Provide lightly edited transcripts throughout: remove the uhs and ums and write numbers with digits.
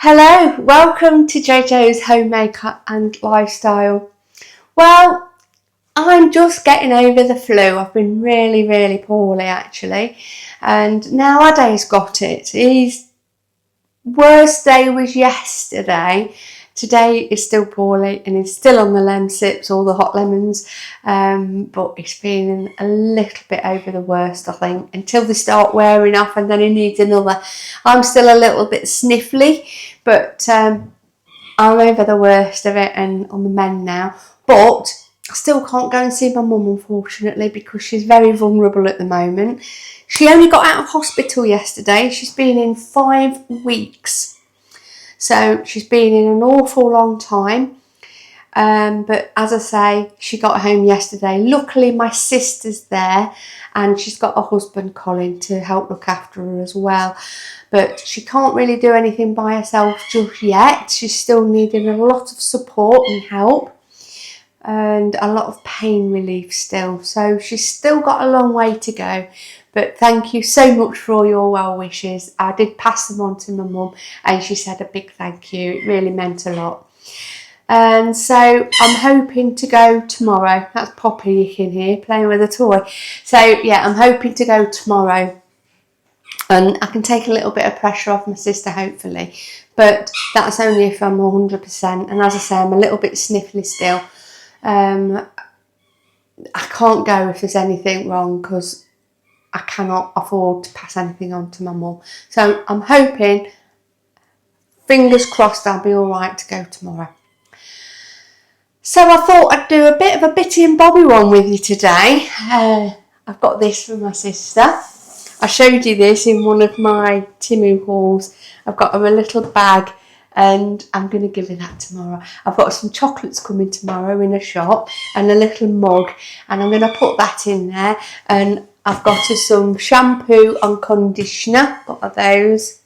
Hello, welcome to JoJo's Homemade and Lifestyle. Well, I'm just getting over the flu. I've been really poorly actually, and now Ade's got it. His worst day was yesterday. Today is still poorly and he's still on the Lemsips, all the hot lemons, but he's feeling a little bit over the worst, I think, until they start wearing off and then he needs another. I'm still a little bit sniffly, but I'm over the worst of it and on the mend now. But I still can't go and see my mum, unfortunately, because she's very vulnerable at the moment. She only got out of hospital yesterday. She's been in 5 weeks. So she's been in an awful long time. But as I say, she got home yesterday. Luckily, my sister's there and she's got a husband, Colin, to help look after her as well. But she can't really do anything by herself just yet. She's still needing a lot of support and help and a lot of pain relief still. So she's still got a long way to go. But thank you so much for all your well wishes. I did pass them on to my mum and she said a big thank you. It really meant a lot. And so I'm hoping to go tomorrow. That's Poppy in here playing with a toy. So yeah, I'm hoping to go tomorrow. And I can take a little bit of pressure off my sister, hopefully. But that's only if I'm 100%. And as I say, I'm a little bit sniffly still. I can't go if there's anything wrong because I cannot afford to pass anything on to my mum. So I'm hoping, fingers crossed, I'll be all right to go tomorrow. So I thought I'd do a bit of a Bitty and Bobby one with you today. I've got this from my sister. I showed you this in one of my Timu hauls. I've got her a little bag and I'm going to give her that tomorrow. I've got some chocolates coming tomorrow in a shop and a little mug and I'm going to put that in there, and I've got her some shampoo and conditioner. Got her those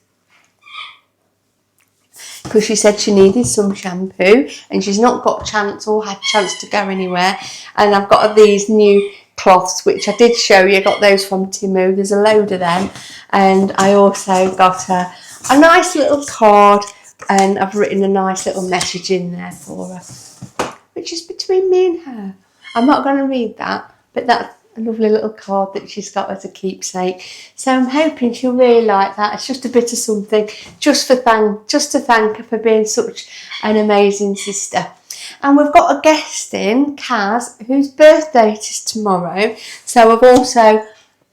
because she said she needed some shampoo and she's not got chance or had chance to go anywhere. And I've got her these new cloths which I did show you. I got those from Timu. There's a load of them, and I also got her a nice little card and I've written a nice little message in there for her, which is between me and her. I'm not going to read that, but that's a lovely little card that she's got as a keepsake. So I'm hoping she'll really like that. It's just a bit of something just to thank her for being such an amazing sister. And we've got a guest in, Kaz, whose birthday it is tomorrow. So I've also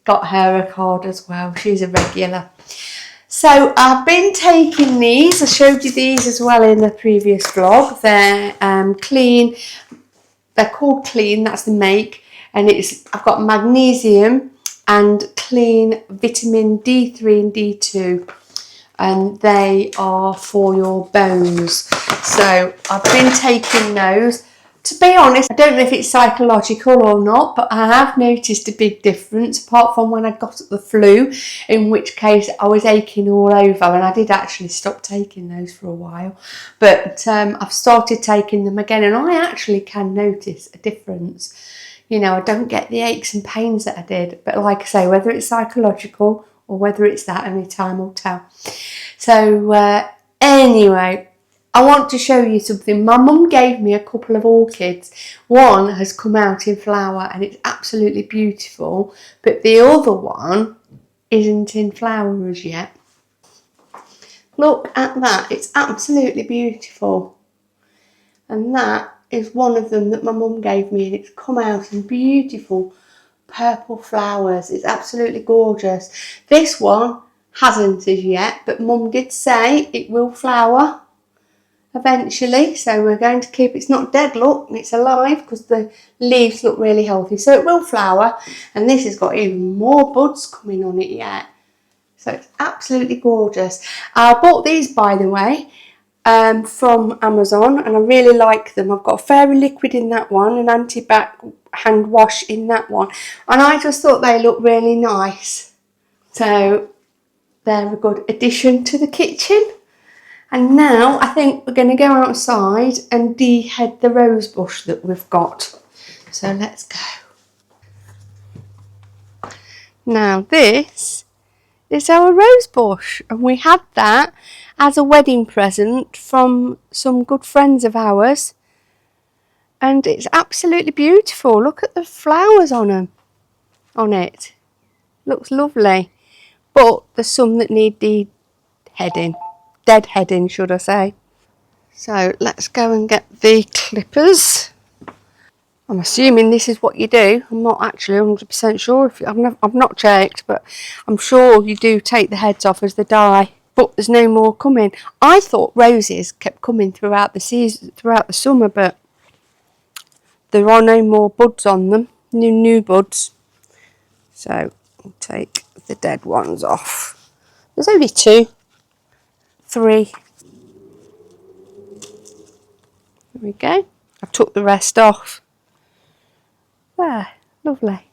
got her a card as well. She's a regular. So I've been taking these. I showed you these as well in the previous vlog. They're clean. They're called Clean. That's the make. And I've got magnesium and clean vitamin D3 and D2. And they are for your bones. So I've been taking those. To be honest, I don't know if it's psychological or not, but I have noticed a big difference, apart from when I got the flu, in which case I was aching all over, and I did actually stop taking those for a while. But I've started taking them again, and I actually can notice a difference. You know, I don't get the aches and pains that I did, but like I say, whether it's psychological or whether it's that, only time will tell. So anyway, I want to show you something. My mum gave me a couple of orchids. One has come out in flower and it's absolutely beautiful, but the other one isn't in flower as yet. Look at that, it's absolutely beautiful. And that is one of them that my mum gave me, and it's come out in beautiful purple flowers. It's absolutely gorgeous. This one hasn't as yet, but mum did say it will flower eventually, so we're going to keep it's not dead, look, it's alive because the leaves look really healthy, so it will flower. And this has got even more buds coming on it yet, so it's absolutely gorgeous. I bought these, by the way, from Amazon, and I really like them. I've got a fairy liquid in that one, an anti-bac hand wash in that one, and I just thought they look really nice, so they're a good addition to the kitchen. And now I think we're going to go outside and dehead the rose bush that we've got. So let's go. Now this is our rose bush, and we had that as a wedding present from some good friends of ours. And it's absolutely beautiful. Look at the flowers on it. Looks lovely. But there's some that need deadheading, should I say. So let's go and get the clippers. I'm assuming this is what you do. I'm not actually 100% sure. I've not checked, but I'm sure you do take the heads off as they die. But there's no more coming. I thought roses kept coming throughout the season, throughout the summer, but there are no more buds on them. New buds. So I'll take the dead ones off. There's only 2, 3. There we go. I've took the rest off. There, lovely.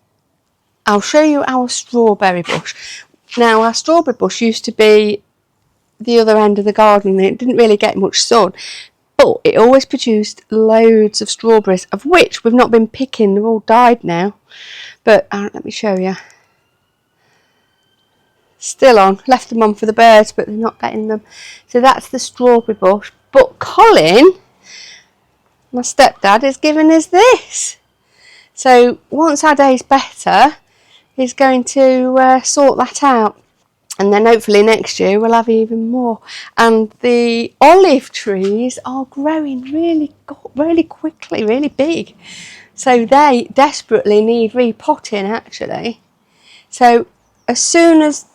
I'll show you our strawberry bush. Now, our strawberry bush used to be the other end of the garden. It didn't really get much sun, but it always produced loads of strawberries, of which we've not been picking. They've all died now. But let me show you. Still on. Left them on for the birds, but they're not getting them. So that's the strawberry bush. But Colin, my stepdad, has given us this. So once our day's better, he's going to sort that out. And then hopefully next year we'll have even more. And the olive trees are growing really quickly, really big. So they desperately need repotting actually. So as soon as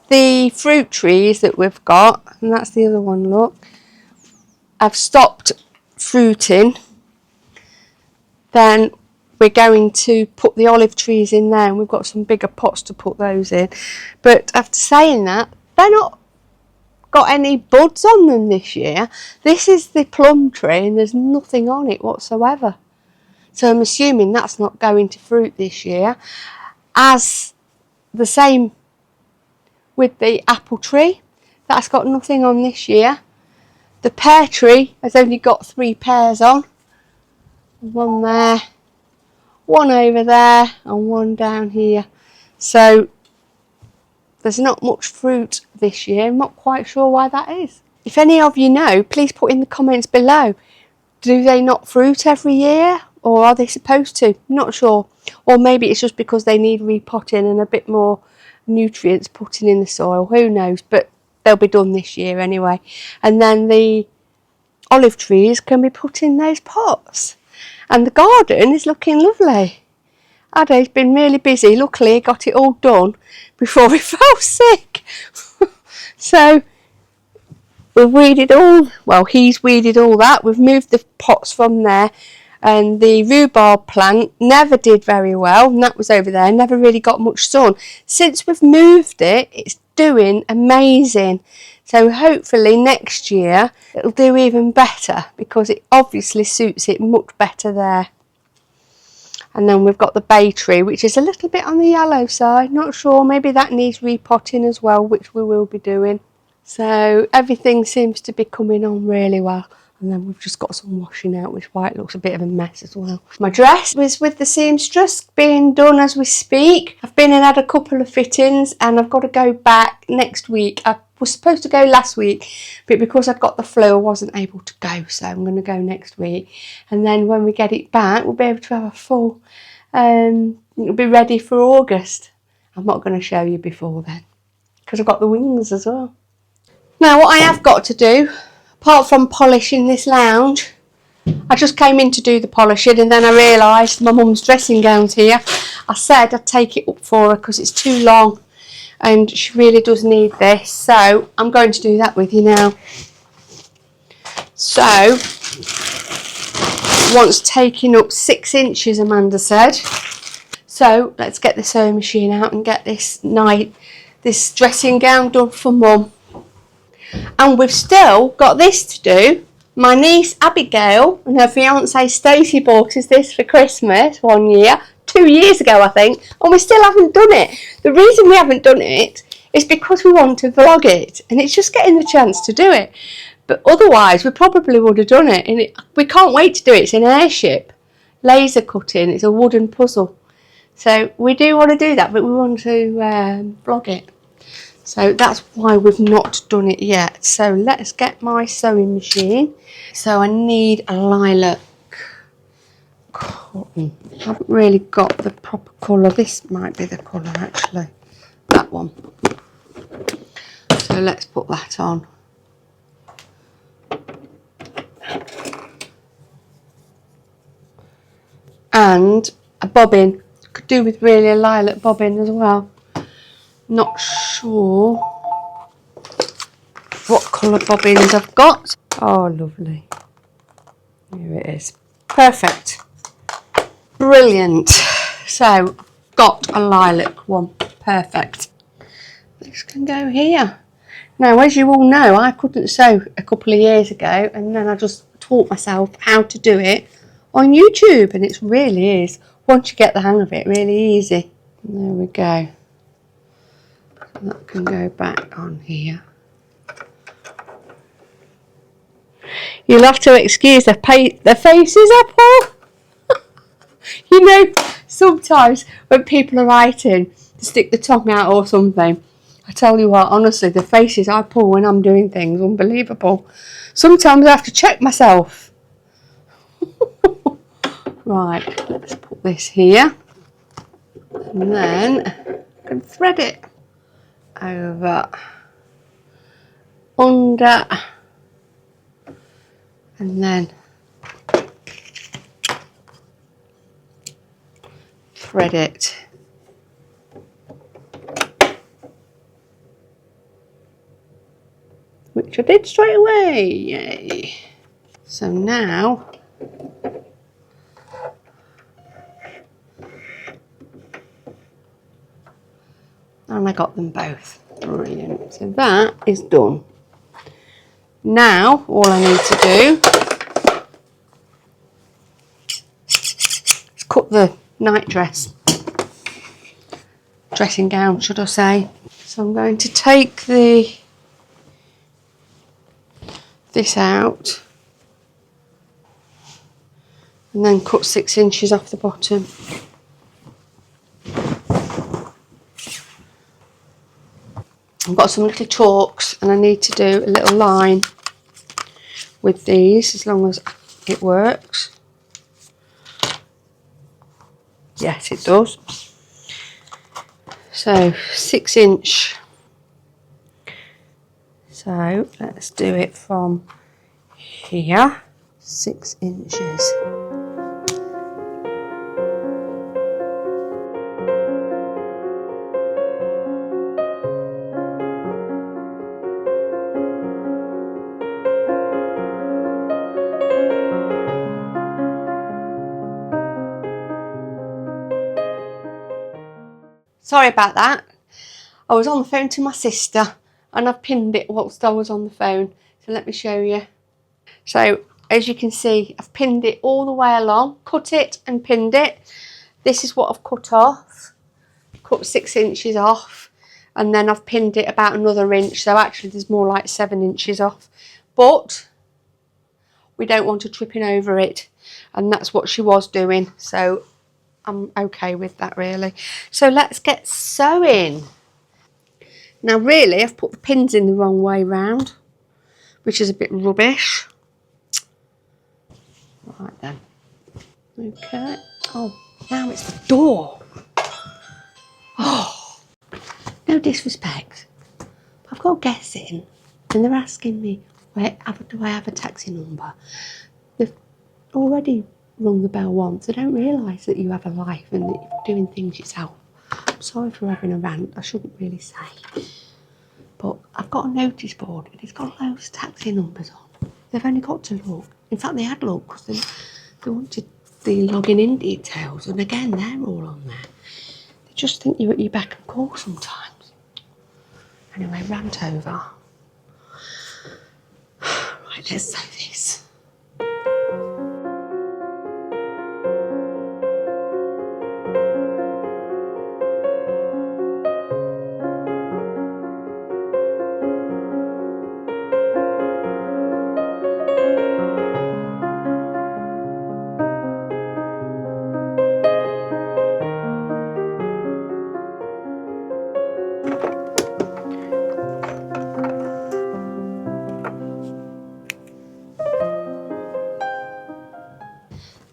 the fruit trees that we've got, and that's the other one, look, have stopped fruiting, then we're going to put the olive trees in there, and we've got some bigger pots to put those in. But after saying that, they're not got any buds on them this year. This is the plum tree and there's nothing on it whatsoever. So I'm assuming that's not going to fruit this year. As the same with the apple tree, that's got nothing on this year. The pear tree has only got 3 pears on. One there, one over there and one down here. So there's not much fruit this year. I'm not quite sure why that is. If any of you know, please put in the comments below. Do they not fruit every year, or are they supposed to? Not sure. Or maybe it's just because they need repotting and a bit more nutrients putting in the soil. Who knows? But they'll be done this year anyway. And then the olive trees can be put in those pots. And the garden is looking lovely. Adam's been really busy. Luckily, he got it all done before he fell sick. So we've weeded he's weeded all that. We've moved the pots from there. And the rhubarb plant never did very well. And that was over there. Never really got much sun. Since we've moved it, it's doing amazing. So hopefully next year it'll do even better, because it obviously suits it much better there. And then we've got the bay tree, which is a little bit on the yellow side. Not sure, maybe that needs repotting as well, which we will be doing. So everything seems to be coming on really well. And then we've just got some washing out, which is why it looks a bit of a mess as well. My dress was with the seamstress, being done as we speak. I've been and had a couple of fittings, and I've got to go back next week. I was supposed to go last week, but because I've got the flu, I wasn't able to go. So I'm going to go next week. And then when we get it back, we'll be able to have a full, it'll be ready for August. I'm not going to show you before then, because I've got the wings as well. Now, what I have got to do, apart from polishing this lounge, I just came in to do the polishing, and then I realised my mum's dressing gown's here. I said I'd take it up for her because it's too long and she really does need this. So I'm going to do that with you now. So, once taking up 6 inches, Amanda said. So let's get the sewing machine out and get this dressing gown done for Mum. And we've still got this to do. My niece Abigail and her fiance Stacey bought us this for Christmas 1 year, 2 years ago I think, and we still haven't done it. The reason we haven't done it is because we want to vlog it, and it's just getting the chance to do it. But otherwise we probably would have done it, and we can't wait to do it. It's an airship, laser cutting, it's a wooden puzzle. So we do want to do that, but we want to vlog it. So that's why we've not done it yet. So let's get my sewing machine. So I need a lilac cotton. I haven't really got the proper colour. This might be the colour actually. That one. So let's put that on. And a bobbin. Could do with really a lilac bobbin as well. Not sure what colour bobbins I've got. Oh, lovely. Here it is. Perfect. Brilliant. So, got a lilac one. Perfect. This can go here. Now, as you all know, I couldn't sew a couple of years ago, and then I just taught myself how to do it on YouTube, and it really is, once you get the hang of it, really easy. And there we go. That can go back on here. You'll have to excuse the faces I pull. You know, sometimes when people are writing, to stick the tongue out or something, I tell you what, honestly, the faces I pull when I'm doing things, unbelievable. Sometimes I have to check myself. Right, let's put this here. And then I can thread it over, under, and then thread it. Which I did straight away, yay. So now, and I got them both, brilliant. So that is done. Now, all I need to do is cut the night dressing gown, should I say. So I'm going to take this out and then cut 6 inches off the bottom. I've got some little chalks and I need to do a little line with these as long as it works. Yes, it does. So 6 inch. So let's do it from here. 6 inches. Sorry about that. I was on the phone to my sister and I've pinned it whilst I was on the phone. So let me show you. So as you can see, I've pinned it all the way along, cut it and pinned it. This is what I've cut off, cut 6 inches off, and then I've pinned it about another inch. So actually there's more like 7 inches off, but we don't want her tripping over it. And that's what she was doing. So I'm okay with that really. So let's get sewing. Now really I've put the pins in the wrong way round, which is a bit rubbish. Right then. Okay. Oh, now it's the door. Oh, no disrespect. I've got guests in and they're asking me, do I have a taxi number? They've already rung the bell once. They don't realise that you have a life and that you're doing things yourself. I'm sorry for having a rant. I shouldn't really say. But I've got a notice board and it's got loads of taxi numbers on. They've only got to look. In fact, they had looked because they wanted the logging in details. And again, they're all on there. They just think you're at your beck and call sometimes. Anyway, rant over. Right, let's sew this.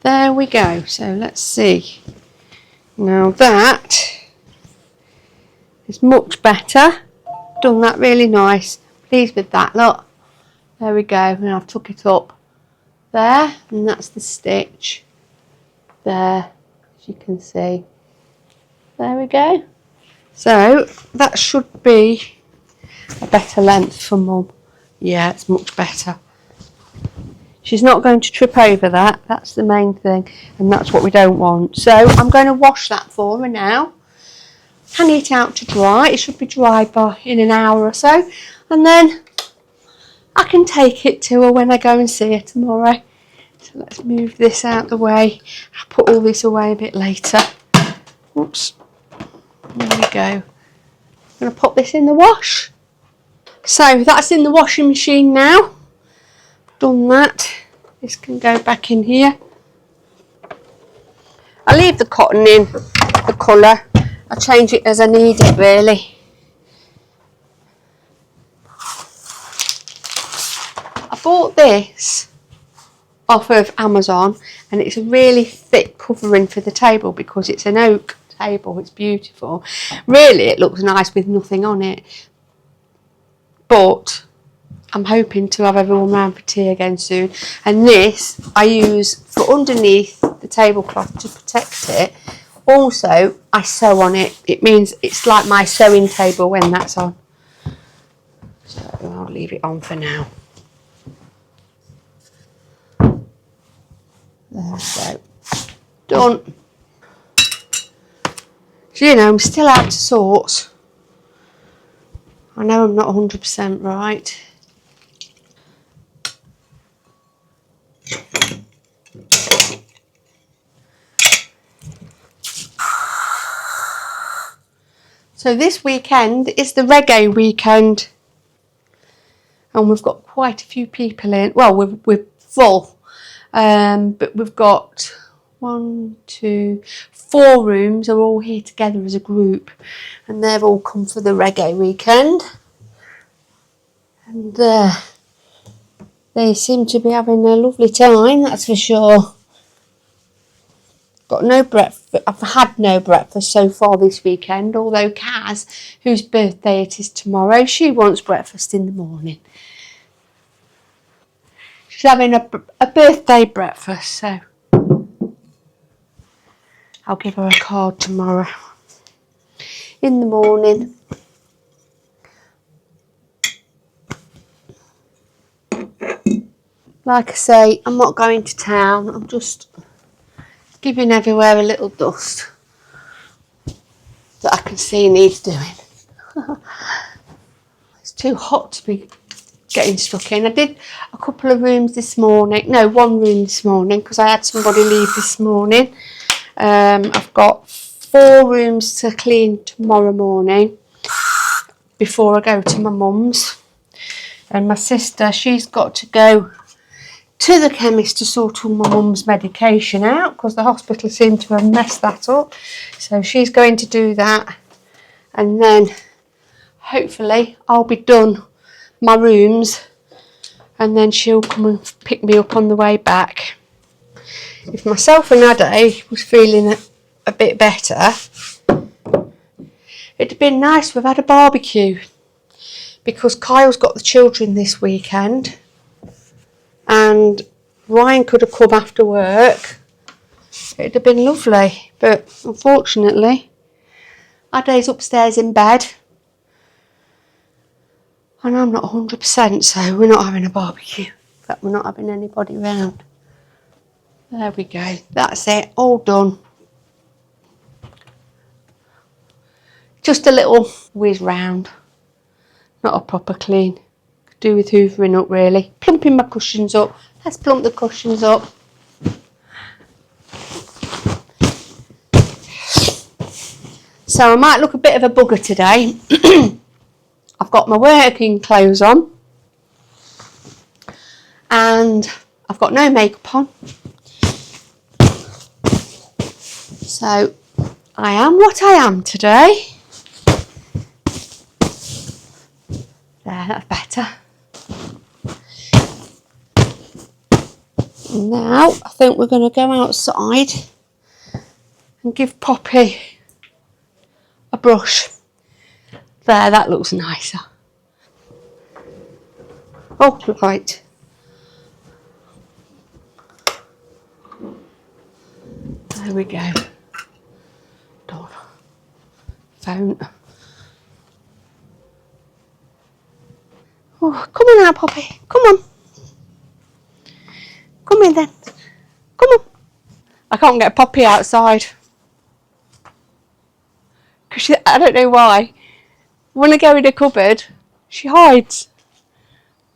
There we go. So let's see. Now that is much better. Done that really nice. Pleased with that. Look. There we go. And I've took it up there, and that's the stitch there, as you can see. There we go. So that should be a better length for Mum. Yeah, it's much better. She's not going to trip over that. That's the main thing, and that's what we don't want. So I'm going to wash that for her now. Hang it out to dry. It should be dry in an hour or so, and then I can take it to her when I go and see her tomorrow. So let's move this out the way. I'll put all this away a bit later. Oops. There we go. I'm going to put this in the wash. So that's in the washing machine now. Done that. This can go back in here. I leave the cotton in, the colour. I change it as I need it really. I bought this off of Amazon, and it's a really thick covering for the table because it's an oak table. It's beautiful. Really, it looks nice with nothing on it. But I'm hoping to have everyone round for tea again soon. And this I use for underneath the tablecloth to protect it. Also, I sew on it. It means it's like my sewing table when that's on. So I'll leave it on for now. There we go. Done. So, you know, I'm still out of sorts. I know I'm not 100% right. So this weekend is the reggae weekend. And we've got quite a few people in. Well, we're full. But we've got 1, 2, 4 rooms are all here together as a group, and they've all come for the reggae weekend, and they seem to be having a lovely time, that's for sure. Got no breakfast. I've had no breakfast so far this weekend, although Kaz, whose birthday it is tomorrow, she wants breakfast in the morning. She's having a birthday breakfast, so I'll give her a card tomorrow in the morning. Like I say, I'm not going to town. I'm just giving everywhere a little dust that I can see needs doing. It's too hot to be getting stuck in. I did a couple of rooms this morning. No, one room this morning because I had somebody leave this morning. I've got 4 rooms to clean tomorrow morning before I go to my mum's. And my sister, she's got to go to the chemist to sort all my mum's medication out because the hospital seemed to have messed that up. So she's going to do that. And then hopefully I'll be done my rooms and then she'll come and pick me up on the way back. If myself and Ade was feeling a bit better, it'd have been nice to have had a barbecue because Kyle's got the children this weekend and Ryan could have come after work. It'd have been lovely, but unfortunately Ade's upstairs in bed and I'm not 100%, so we're not having a barbecue. In fact, we're not having anybody round. There we go. That's it. All done. Just a little whiz round. Not a proper clean. Could do with hoovering up really. Plumping my cushions up. Let's plump the cushions up. So I might look a bit of a bugger today. I've got my working clothes on. And I've got no makeup on. So I am what I am today. There, that's better. Now, I think we're going to go outside and give Poppy a brush. There, that looks nicer. Oh, right. There we go. Done. Phone. Oh, come on now, Poppy. Come on. Come in then. Come on. I can't get Poppy outside. Because I don't know why. When I go in the cupboard, she hides.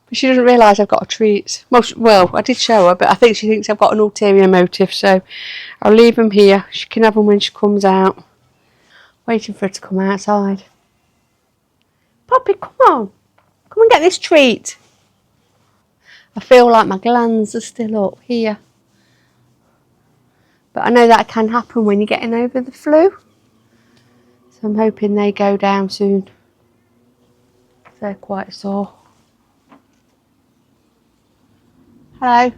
But she doesn't realise I've got a treat. Well, I did show her, but I think she thinks I've got an ulterior motive, so I'll leave them here. She can have them when she comes out. Waiting for her to come outside. Poppy, come on. Come and get this treat. I feel like my glands are still up here. But I know that can happen when you're getting over the flu. So I'm hoping they go down soon. They're quite sore. Hello.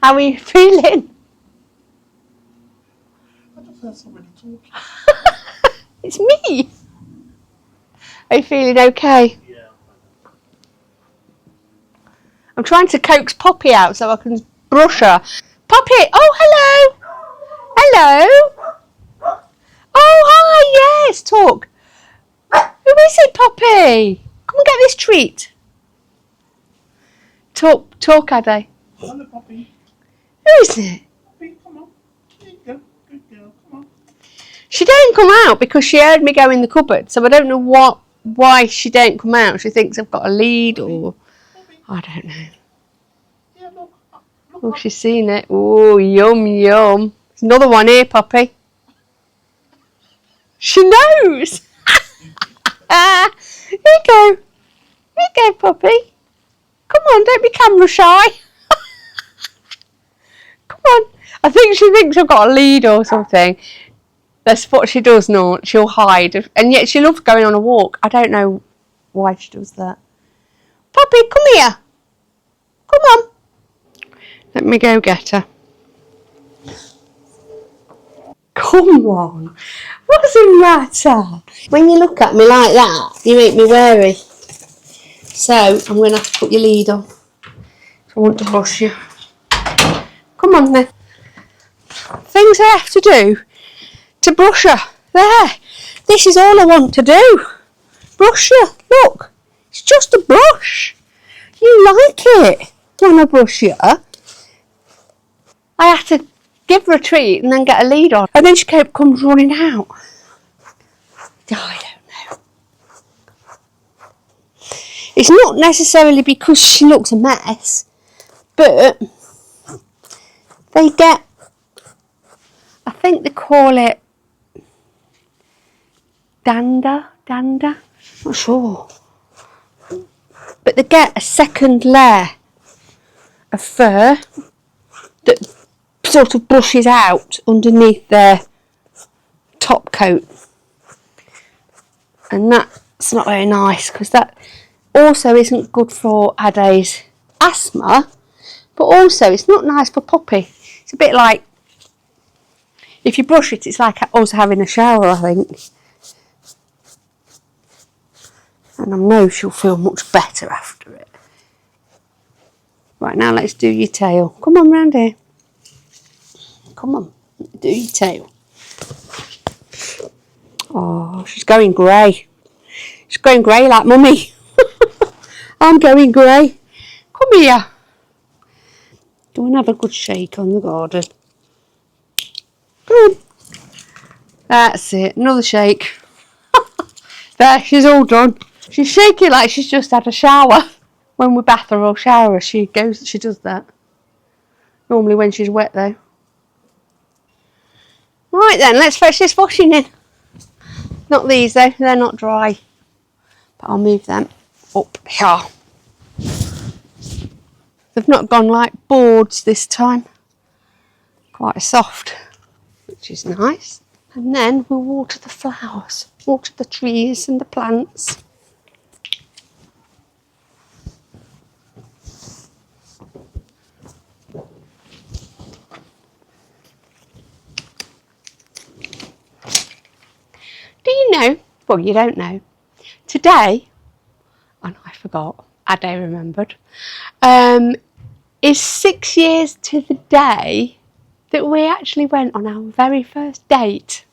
How are you feeling? I just heard somebody talking. It's me. Are you feeling okay? Yeah. I'm trying to coax Poppy out so I can brush her. Poppy! Oh, hello! Hello! Oh, hi, yes, talk. Who is it, Poppy? Come and get this treat. Talk, Addy. Hello, Poppy. Who is it? Poppy, come on. There you go. Good girl. Come on. She didn't come out because she heard me go in the cupboard, so I don't know why she didn't come out. She thinks I've got a lead or... Poppy. I don't know. Yeah, look. Look Oh, up. she's seen it. Oh, yum, yum. There's another one here, Poppy. She knows. Here you go. Here you go, Poppy. Come on, don't be camera shy. Come on. I think she thinks I've got a lead or something. That's what she does now. She'll hide. And yet she loves going on a walk. I don't know why she does that. Poppy, come here. Come on. Let me go get her. Come on. What's the matter? When you look at me like that, you make me wary. So, I'm going to have to put your lead on. I want to brush you. Come on then. Things I have to do to brush her. There. This is all I want to do. Brush her. Look. It's just a brush. You like it when I brush you. I have to give her a treat and then get a lead on. And then she comes running out. I don't know. It's not necessarily because she looks a mess, but they get, I think they call it dander, not sure. But they get a second layer of fur that sort of brushes out underneath their top coat. And that's not very nice because that also isn't good for Addy's asthma, but also it's not nice for Poppy. It's a bit like, if you brush it, it's like also having a shower, I think. And I know she'll feel much better after it. Right, now let's do your tail. Come on round here. Come on, do your tail. Oh, she's going grey. She's going grey like mummy. I'm going grey. Come here. Go and have a good shake on the garden. Good. That's it. Another shake. There, she's all done. She's shaking like she's just had a shower. When we bath her or shower her, she does that. Normally when she's wet though. Right then, let's fetch this washing in. Not these though, they're not dry. But I'll move them up here. They've not gone like boards this time. Quite soft, which is nice. And then we'll water the flowers, water the trees and the plants. you know, well, you don't know, today, and I forgot, Ade remembered, is 6 years to the day that we actually went on our very first date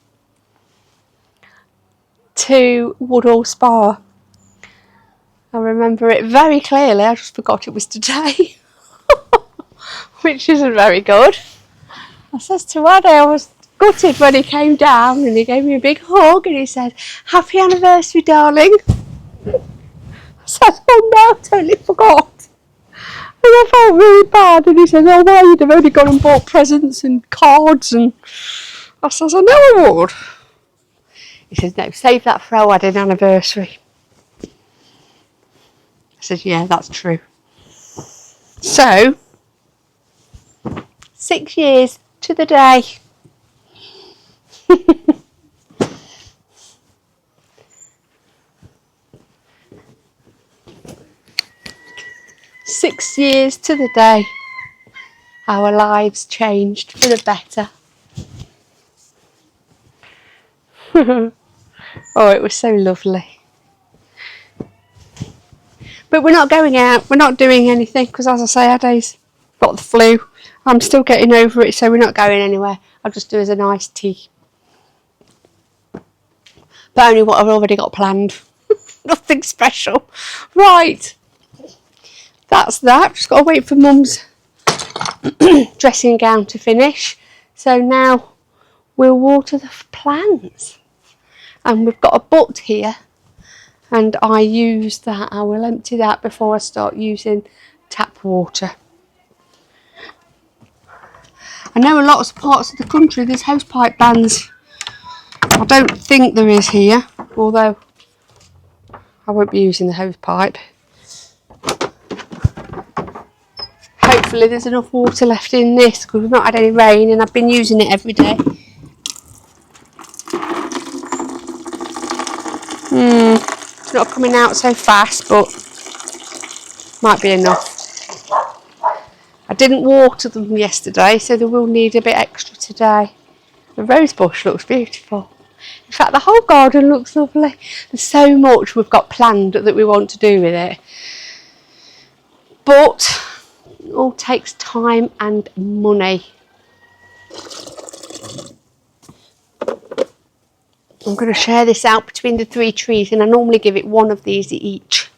to Woodall Spa. I remember it very clearly, I just forgot it was today, which isn't very good. I says to Ade, I was gutted when he came down and he gave me a big hug and he said, "Happy anniversary, darling." I said, "Oh no, I totally forgot." And I felt really bad, and he said, "Oh well, you'd have only gone and bought presents and cards." And I says, "I know I would." He says, "No, save that for our wedding anniversary." I said, "Yeah, that's true." So, 6 years to the day. 6 years to the day. Our lives changed for the better. Oh, it was so lovely. But we're not going out, we're not doing anything, because as I say, Ade's got the flu. I'm still getting over it, so we're not going anywhere. I'll just do as a nice tea. But only what I've already got planned. Nothing special. Right. That's that. Just got to wait for Mum's dressing gown to finish. So now we'll water the plants. And we've got a butt here. And I use that. I will empty that before I start using tap water. I know a lot of parts of the country there's hosepipe bans. I don't think there is here, although I won't be using the hosepipe. Hopefully there's enough water left in this because we've not had any rain and I've been using it every day. It's not coming out so fast, but might be enough. I didn't water them yesterday, so they will need a bit extra today. The rose bush looks beautiful. In fact, the whole garden looks lovely. There's so much we've got planned that we want to do with it. But it all takes time and money. I'm going to share this out between the 3 trees, and I normally give it one of these each.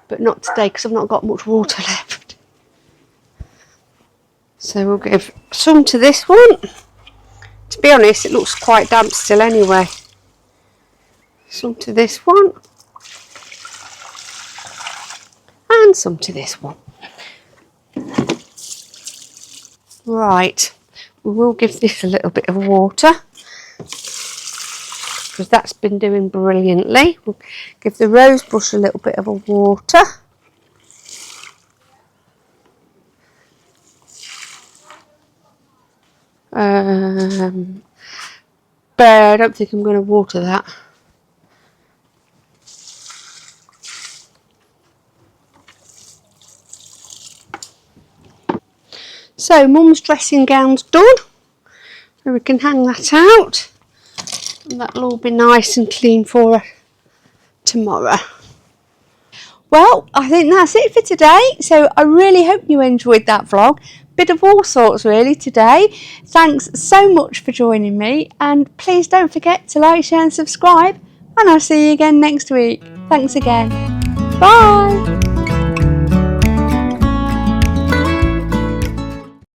But not today because I've not got much water left. So we'll give some to this one. To be honest, it looks quite damp still anyway. Some to this one. And some to this one. Right, we will give this a little bit of water because that's been doing brilliantly. We'll give the rose bush a little bit of a water. But I don't think I'm going to water that. So Mum's dressing gown's done, so we can hang that out, and that'll all be nice and clean for her tomorrow. Well, I think that's it for today. So I really hope you enjoyed that vlog. Bit of all sorts really today. Thanks so much for joining me, and please don't forget to like, share and subscribe, and I'll see you again next week. Thanks again. Bye.